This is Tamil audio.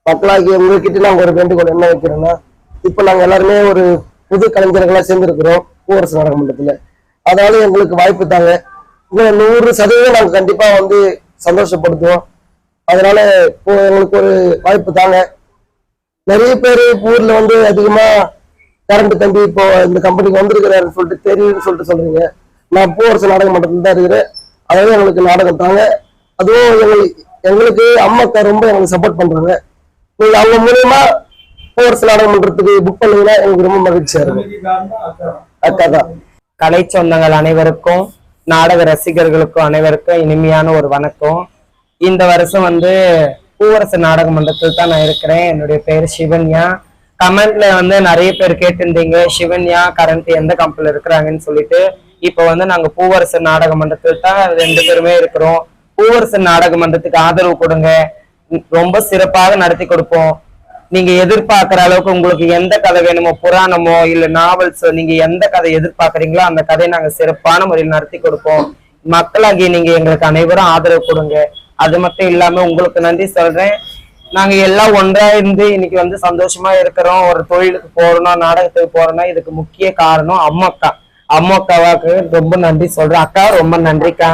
மக்களாகி உங்ககிட்ட நாங்க ஒரு வேண்டுகோள் என்ன வைக்கிறோம்னா, இப்ப நாங்க எல்லாருமே ஒரு புது கலைஞர்களா சேர்ந்திருக்கிறோம் பூவரசு நாடக மன்றத்துல. அதனால எங்களுக்கு வாய்ப்பு தாங்க. 100% நாங்க கண்டிப்பா சந்தோஷப்படுத்துவோம். அதனால இப்போ எங்களுக்கு ஒரு வாய்ப்பு தாங்க. நிறைய பேர் ஊர்ல அதிகமா கரண்ட் தம்பி இப்போ இந்த கம்பெனிக்கு வந்திருக்கிறாருன்னு சொல்லிட்டு தெரியும்னு சொல்றீங்க. நான் பூவரசு நாடக மன்றத்துல தான் இருக்கிறேன். அதாவது எங்களுக்கு நாடகம் தாங்க. அதுவும் எங்களுக்கு அம்மாக்கா ரொம்ப எங்களுக்கு சப்போர்ட் பண்றாங்க. நீங்க அவங்க மூலியமா பூவரசு நாடகம் பண்றதுக்கு புக் பண்ணீங்கன்னா எங்களுக்கு ரொம்ப மகிழ்ச்சியா இருக்கும். அக்கா தான். கலை சொந்தங்கள் அனைவருக்கும், நாடக ரசிகர்களுக்கும் அனைவருக்கும் இனிமையான ஒரு வணக்கம். இந்த வருஷம் பூவரசு நாடக மன்றத்தில் தான் நான் இருக்கிறேன். என்னுடைய பேர் சிவன்யா. கமெண்ட்ல நிறைய பேர் கேட்டிருந்தீங்க, சிவன்யா கரண்ட் எந்த கம்பெனில இருக்கிறாங்கன்னு சொல்லிட்டு. இப்ப நாங்க பூவரசு நாடக மன்றத்தில் தான் 2 பேருமே இருக்கிறோம். பூவரசு நாடக மன்றத்துக்கு ஆதரவு கொடுங்க. ரொம்ப சிறப்பாக நடத்தி கொடுப்போம். நீங்க எதிர்பார்க்கிற அளவுக்கு உங்களுக்கு எந்த கதை வேணுமோ, புராணமோ இல்ல நாவல்ஸோ, நீங்க எந்த கதை எதிர்பார்க்கறீங்களோ அந்த கதையை நாங்க சிறப்பான முறையில் நடத்தி கொடுப்போம். மக்களாகிய நீங்க எங்களுக்கு அனைவரும் ஆதரவு கொடுங்க. அது மட்டும் இல்லாம உங்களுக்கு நன்றி சொல்றேன். நாங்க எல்லாம் ஒன்றா இருந்து இன்னைக்கு சந்தோஷமா இருக்கிறோம். ஒரு தொழிலுக்கு போறோம்னா, நாடகத்துக்கு போறோம்னா இதுக்கு முக்கிய காரணம் அம்மாக்கா. அம்மாக்காவாக்கு ரொம்ப நன்றி சொல்றேன். அக்கா ரொம்ப நன்றிக்கா.